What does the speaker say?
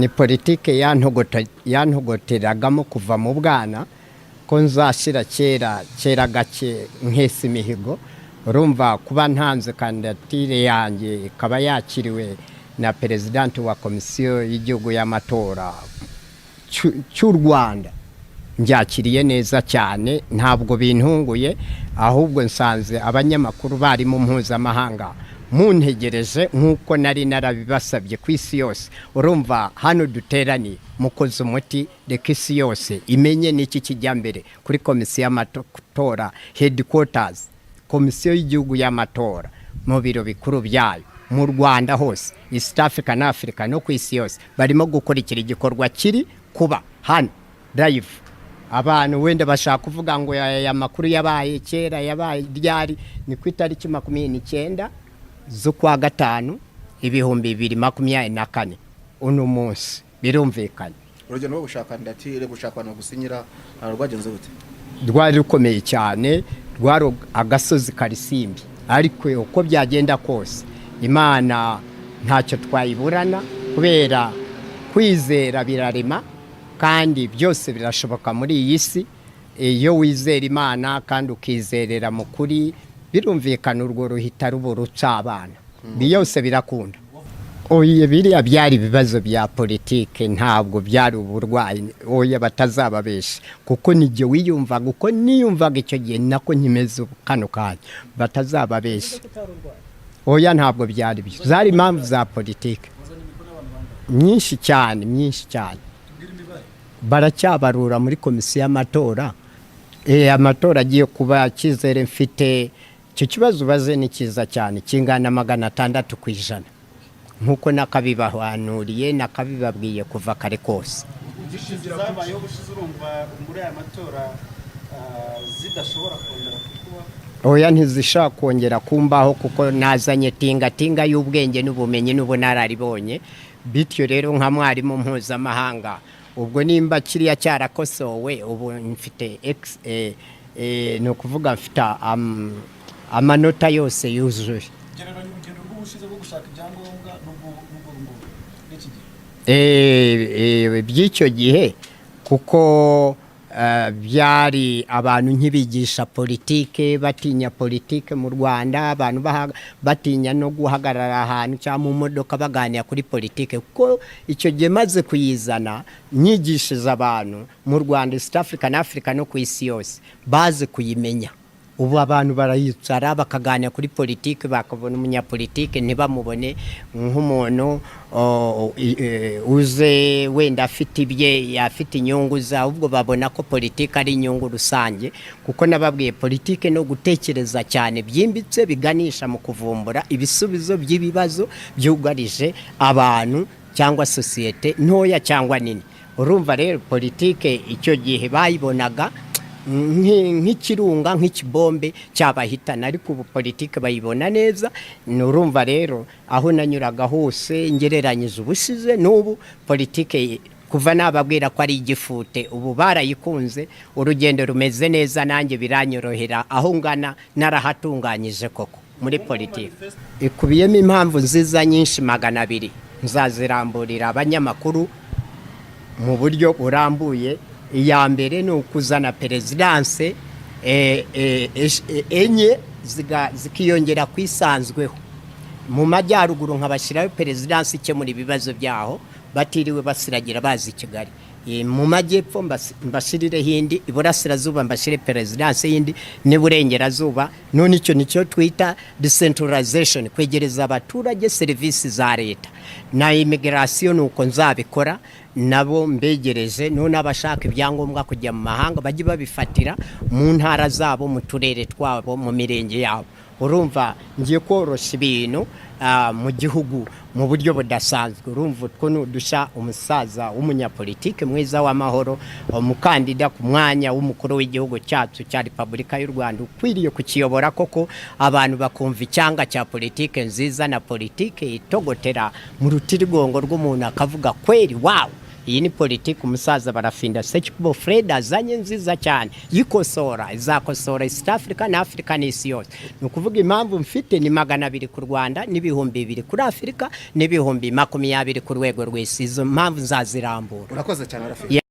ni politike yantogoteragamo kuva mu bwana ko nzashira kera gake nk'isi mihigo. Urumva kuba ntanze kandidatire yanjye ikaba yakiriwe na president wa komisiyo y'igihugu y'amatora cy'u Rwanda, njakiriye neza cyane, ntabwo bintunguye, ahubwo nsanze abanyamakuru bari mu mpuzamahanga muntegereje nk'uko nari narabibasabye ku isi yose. Urumva hano duteraniye mukoze umuti reka isi yose imenye n'iki kijya mbere kuri komisiyo y'amatora headquarters, komisiyo y'igihugu y'amatora mu biro bikuru byayo mu Rwanda hose, East Africa na Africa no ku isi yose barimo gukurikira igikorwa kiri kuba hano live. Abantu wenda bashaka kuvuga ngo ya makuru yabaye kera, yabaye ryari, ni ku itariki 29 z'ukwa gatanu 2024 uno munsi birumvikanye. Urugendo rwo gushaka kandidatire, gushaka no gusinyira rwagenze gute? Rwari rukomeye cyane, rwari agasozi karisimbi, ariko uko byagenda kose Imana ntacyo twayiburana, kubera kwizera birarema kandi byose birashoboka muri iyi si. Iyo wizera Imana kandi ukizerera mu kuri, birumvikana urwo ruhita ruburuca abana byose birakunda. Oye, biriya byari ibibazo bya politike, ntabwo byari uburwayi. Oya, batazababesha kuko nijye wiyumvaga uko niyumvaga icyo gihe nako nkimeze kano kanya, batazababesha. Oya, ntabwo byari byo, zari impamvu za politike nyinshi cyane. Baracyabarura muri komisiyo y'amatora. Amatora agiye kuba cyizere mfite. Icyo kibazo baze ni cyiza cyane, kingana 600% nkuko nakabibahanuriye nakabibabwiye kuva kare kose. Zabayeho gushize urumva muri aya matora zidashobora kongera kuba. Oya, ntizishaka kongera kumbaho kuko nazanye tinga y'ubwenge n'ubumenyi n'ubunararibonye. Bityo rero nka mwarimu mpuzamahanga, ubwo nimba kiriya cyarakosowe, ubu mfite no kuvuga mfite amanota yose yuzuye. Gereranya urugendo rw'ubushize bwo gushaka ibyangombwa n'iki gihe. By'icyo gihe kuko byari abantu nkibigisha politike, batinya politike mu Rwanda, abantu batinya no guhagarara ahantu cyangwa mu modoka baganira kuri politike, kuko icyo gihe maze kuyizana nyigishiza abantu mu Rwanda, East Africa na Africa no ku isi yose baze kuyimenya. Ubu abantu barayicara bakaganira kuri politike, bakabona umunyapolitike ntibamubone nk'umuntu uze wenda afite ibye, afite inyungu za, ubwo babona ko politike ari inyungu rusange. Kuko nababwiye politike no gutekereza cyane byimbitse biganisha mu kuvumbura ibisubizo by'ibibazo byugarije abantu cyangwa sosiyete ntoya cyangwa nini. Urumva rero politike icyo gihe bayibonaga nk'ikirunga, nk'ikibombe cyabahitana, ariko ubu politike bayibona neza. Nurumva rero aho nanyuraga hose ngereranyije ubushize n'ubu, politike kuva nababwira ko ari igifute, ubu barayikunze, urugendo rumeze neza, nanjye biranyorohera aho ngana narahatunganyije koko muri politike. Ikubiyemo impamvu nziza nyinshi 200 nzaziramburira abanyamakuru mu buryo burambuye. Iya mbere ni ukuzana perezidanse enye zikiyongera kwisanzweho mu majyaruguru, nkabashyiraho perezidanse ikemura ibibazo byaho batiriwe basiragira bazi Kigali. Mu majyepfo mbashirireho indi, iburasirazuba mbashire perezidanse yindi, n'iburengerazuba. None icyo nicyo twita decentralization, kwegereza abaturage serivisi za leta. Na immigration nuko nzabikora, nabo mbegereje. None abashaka ibyangombwa kujya mu mahanga bajye babifatira mu ntara zabo, mu turere twabo, mu mirenge yabo. Urumva ngiye korosha ibintu mu gihugu mu buryo budasanzwe. Urumva ko nudusha umusaza w'umunyapolitike mwiza w'amahoro, umukandida ku mwanya w'umukuru w'igihugu cyacu cya Repubulika y'u Rwanda, ukwiriye kukiyobora koko abantu bakumva icyanga cya politike nziza na politike itogotera mu rutirigongo rw'umuntu akavuga kweri wow iyi ni politiki umusaza barafinda Sekikubo Fred azanye nziza cyane yikosora, izakosora East Africa na Africa n'isi yose. Ni ukuvuga impamvu mfite ni 200 ku Rwanda n'ibihumbi 2 kuri Afrika n'ibihumbi 20 ku rwego rw'isi. Izo mpamvu nzazirambura. urakoze cyane Rafiki.